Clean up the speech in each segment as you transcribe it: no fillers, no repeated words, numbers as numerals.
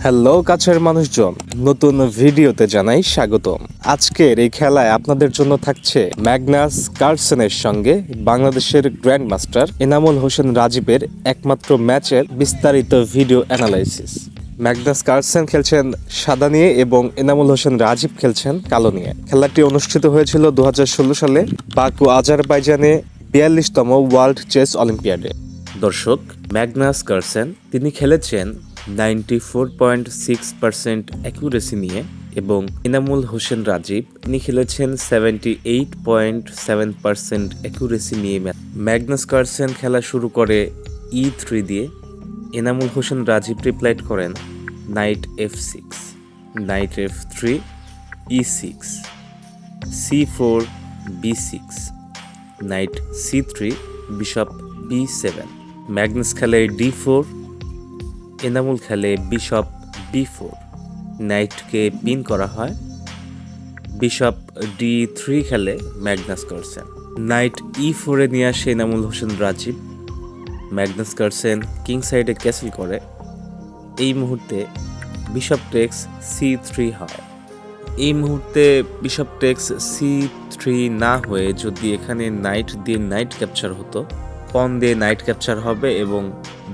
Hello কাছের মানুষজন, নতুন ভিডিওতে জানাই স্বাগতম। আজকের এই খেলায় আপনাদের জন্য থাকছে ম্যাগনাস কার্লসেনের সঙ্গে বাংলাদেশের গ্র্যান্ড মাস্টার এনামুল হোসেন রাজীবের একমাত্র ম্যাচের বিস্তারিত ভিডিও অ্যানালাইসিস। ম্যাগনাস কার্লসেন খেলছেন সাদা নিয়ে এবং এনামুল হোসেন রাজীব খেলছেন কালো নিয়ে। খেলাটি অনুষ্ঠিত হয়েছিল 2016 সালে বাকু আজারবাইজানে 42তম ওয়ার্ল্ড চেস অলিম্পিয়াডে। দর্শক, ম্যাগনাস কার্লসেন তিনি খেলেছেন 94.6% অ্যাকুরেসি নিয়ে এবং এনামুল হোসেন রাজীব তিনি খেলেছেন 78.7% অ্যাকুরেসি নিয়ে। ম্যাগনাস কার্লসেন খেলা শুরু করে E3 দিয়ে। এনামুল হোসেন রাজীব রিপ্লাইড করেন night F6, night F3, E6, C4, B6, night C3, bishop B7। Magnus খেলে D4, এনামুল খেলে বিশপ B4, নাইটকে পিন করা হয়। বিশপ D3 খেলে ম্যাগনাস কার্লসেন। নাইট E4 এ নিয়ে আসে Enamul Hossain Rajib. Magnus Carlsen king সাইডে ক্যাসেল করে। এই মুহূর্তে বিশপ টেক্স C3 হয়। এই মুহূর্তে বিশপ টেক্স C3 না হয়ে যদি এখানে নাইট দিয়ে নাইট ক্যাপচার হতো, পন দিয়ে নাইট ক্যাপচার হবে এবং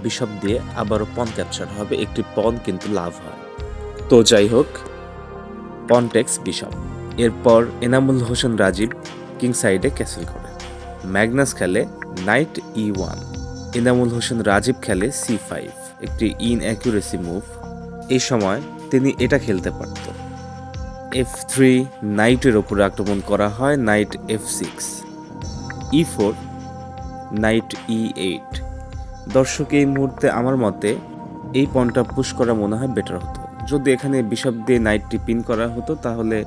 বিশপ দিয়ে আবারও পন ক্যাপচার হবে, একটি পন কিন্তু লাভ হয়। তো যাই হোক, পন টেক্স বিশপ। এরপর এনামুল হোসেন রাজীব কিং সাইডে ক্যাসেল করে। ম্যাগনাস খেলে নাইট E1, এনামুল হোসেন রাজীব খেলে C5, একটি ইনঅ্যাকুরেসি মুভ। এই সময় তিনি এটা খেলতে পারত। F3, নাইটের ওপরে আক্রমণ করা হয়, night F6, E4, night E8। দর্শক, এই মুহূর্তে আমার মতে এই পনটা পুশ করা মনে হয় বেটার হতো। যদি এখানে বিশপ দিয়ে নাইটটি পিন করা হতো তাহলে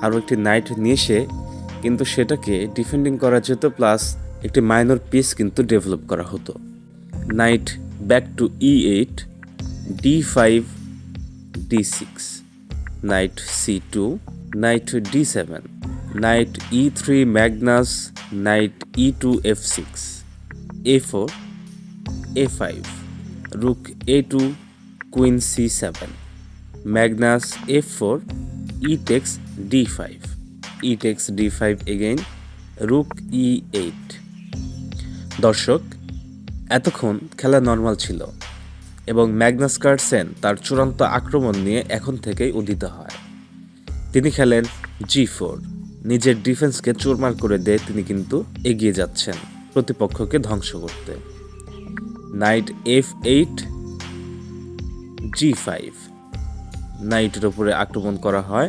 আরও একটি নাইট নিয়ে এসে কিন্তু সেটাকে ডিফেন্ডিং করা যেত, প্লাস একটি মাইনর পিস কিন্তু ডেভেলপ করা হতো। Night back to E8, D5, D6, night C2, night D7, night E3 Magnus, night E2 F6, A4, A5, রুক A2, queen C7, Magnus F4, E takes D5, E takes D5 again, রুক E8। দর্শক, এতক্ষণ খেলা normal ছিল এবং Magnus Carlsen তার চূড়ান্ত আক্রমণ নিয়ে এখন থেকেই উদিত হয়। তিনি খেলেন G4, নিজের ডিফেন্সকে চুরমার করে দিয়ে তিনি কিন্তু এগিয়ে যাচ্ছেন প্রতিপক্ষকে ধ্বংস করতে। নাইট F8, G5, নাইটের উপরে আক্রমণ করা হয়,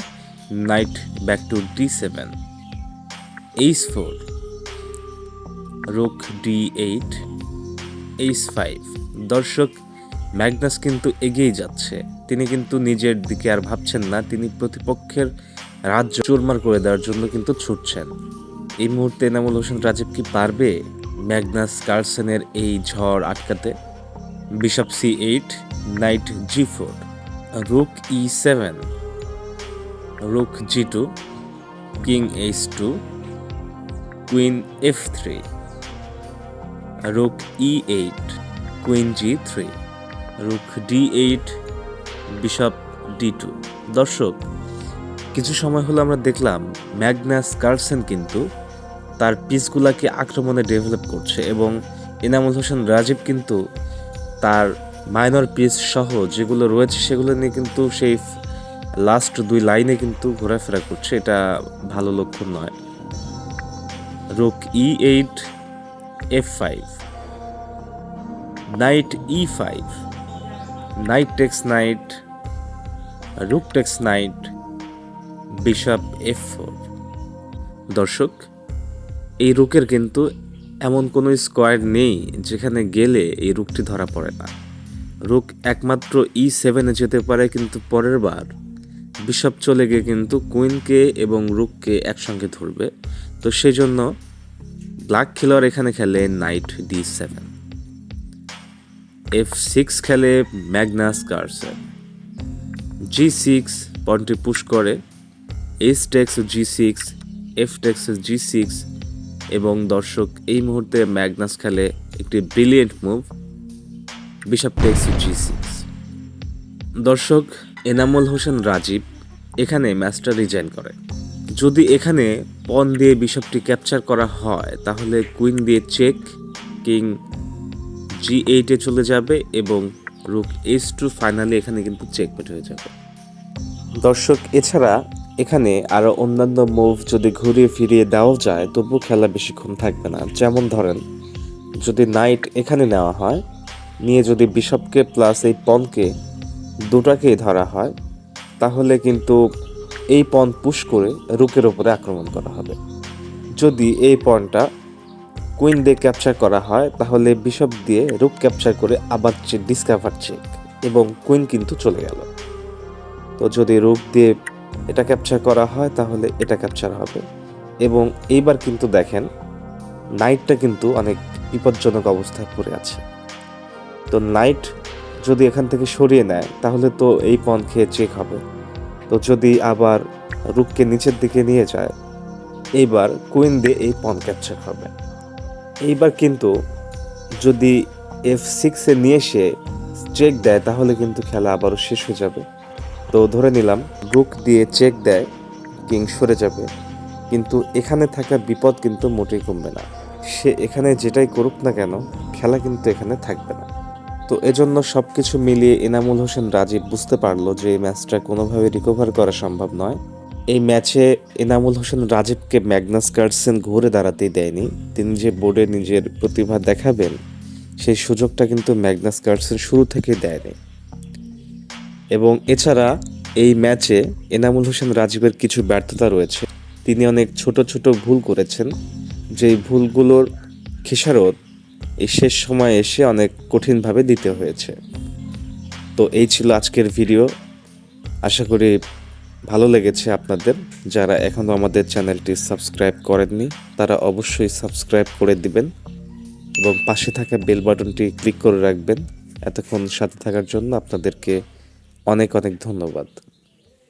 night back to D7, H4, রুক D8, H5। দর্শক, ম্যাগনাস কিন্তু এগিয়েই যাচ্ছে। তিনি কিন্তু নিজের দিকে আর ভাবছেন না, তিনি প্রতিপক্ষের রাজ্য চুরমার করে দেওয়ার জন্য কিন্তু ছুটছেন। এই মুহূর্তে এনামুল হোসেন রাজীব কি পারবে ম্যাগনাস কার্লসেনের এই ঝড় আটকাতে? Bishop C8, night G4, রুক E7, রুক G2, king H2, queen F3, রুক E8, queen G3, রুক D8, bishop D2। দর্শক, কিছু সময় হলো আমরা দেখলাম ম্যাগনাস কার্লসেন কিন্তু তার পিসগুলাকে আক্রমণে ডেভেলপ করছে এবং এনামুল হোসেন রাজীব কিন্তু তার মাইনর পিস সহ যেগুলো রয়েছে সেগুলো নিয়ে কিন্তু সেই লাস্ট দুই লাইনে কিন্তু ঘোরাফেরা করছে। এটা ভালো লক্ষণ নয়। Rook E8, F5, knight E5, knight takes knight, rook takes knight, bishop F4। দর্শক, এই রুকের কিন্তু এমন কোনো স্কোয়ার নেই যেখানে গেলে এই রুকটি ধরা পড়ে না। রুক একমাত্র E7 এ যেতে পারে, কিন্তু পরের বার বিশপ চলে গিয়ে কিন্তু কুইনকে এবং রুককে একসঙ্গে ধরবে। তো সেই জন্য ব্ল্যাক খেলোয়াড় এখানে খেলে নাইট D7, F6 খেলে ম্যাগনাস কার্লসেন, G6 পয়েন্টটি পুশ করে, H text G6, F text G6 এবং দর্শক, এই মুহূর্তে ম্যাগনাস খেলে একটি brilliant move, bishop text G6। দর্শক, এনামুল হোসেন রাজীব এখানে ম্যাচটা রিজাইন করে। যদি এখানে পন দিয়ে বিশপটি ক্যাপচার করা হয় তাহলে কুইন দিয়ে চেক, কিং G8-এ চলে যাবে এবং রুক H2 ফাইনালি এখানে কিন্তু চেকমেট হয়ে যাবে। দর্শক, এছাড়া এখানে আরও অন্যান্য মুভ যদি ঘুরিয়ে ফিরিয়ে দেওয়া যায় তবু খেলা বেশিক্ষণ থাকবে না। যেমন ধরেন, যদি নাইট এখানে নেওয়া হয়, নিয়ে যদি বিশপকে প্লাস এই পনকে দুটাকেই ধরা হয় তাহলে কিন্তু এই পন পুশ করে রুকের ওপরে আক্রমণ করা হবে। যদি এই পনটা কুইন দিয়ে ক্যাপচার করা হয় তাহলে বিশপ দিয়ে রুক ক্যাপচার করে আবার ডিসকাভার চেক এবং কুইন কিন্তু চলে গেল। তো যদি রুক দিয়ে এটা ক্যাপচার করা হয় তাহলে এটা ক্যাপচার হবে। এবং এইবার কিন্তু দেখেন নাইটটা কিন্তু অনেক বিপজ্জনক অবস্থায় পড়ে আছে। তো নাইট যদি এখান থেকে সরিয়ে নেয় তাহলে তো এই পন খেয়ে চেক হবে। তো যদি আবার রুককে নিচের দিকে নিয়ে যায়, এইবার কুইন দিয়ে এই পন ক্যাপচার হবে। এইবার কিন্তু যদি F6-এ নিয়ে এসে চেক দেয় তাহলে কিন্তু খেলা আবারও শেষ হয়ে যাবে। তো ধরে নিলাম রুক দিয়ে চেক দেয়, কিং সরে যাবে, কিন্তু এখানে থাকা বিপদ কিন্তু মোটেই কমবে না। সে এখানে যেটাই করুক না কেন খেলা কিন্তু এখানে থাকবে না। তো এজন্য সব কিছু মিলিয়ে এনামুল হোসেন রাজীব বুঝতে পারলো যে এই ম্যাচটা কোনোভাবে রিকভার করা সম্ভব নয়। এই ম্যাচে এনামুল হোসেন রাজীবকে ম্যাগনাস কার্লসেন ঘুরে দাঁড়াতেই দেয়নি। তিনি যে বোর্ডে নিজের প্রতিভা দেখাবেন সেই সুযোগটা কিন্তু ম্যাগনাস কার্লসেন শুরু থেকেই দেয়নি। এবং এছাড়া এই ম্যাচে এনামুল হোসেন রাজীবের কিছু ব্যর্থতা রয়েছে। তিনি অনেক ছোট ছোট ভুল করেছেন, যেই ভুলগুলোর খেসারত এই শেষ সময়ে এসে অনেক কঠিনভাবে দিতে হয়েছে। তো এই ছিল আজকের ভিডিও। আশা করি ভালো লেগেছে আপনাদের। যারা এখনও আমাদের চ্যানেলটি সাবস্ক্রাইব করেননি তারা অবশ্যই সাবস্ক্রাইব করে দিবেন এবং পাশে থাকা বেল বাটনটি ক্লিক করে রাখবেন। এতক্ষণ সাথে থাকার জন্য আপনাদেরকে অনেক অনেক ধন্যবাদ।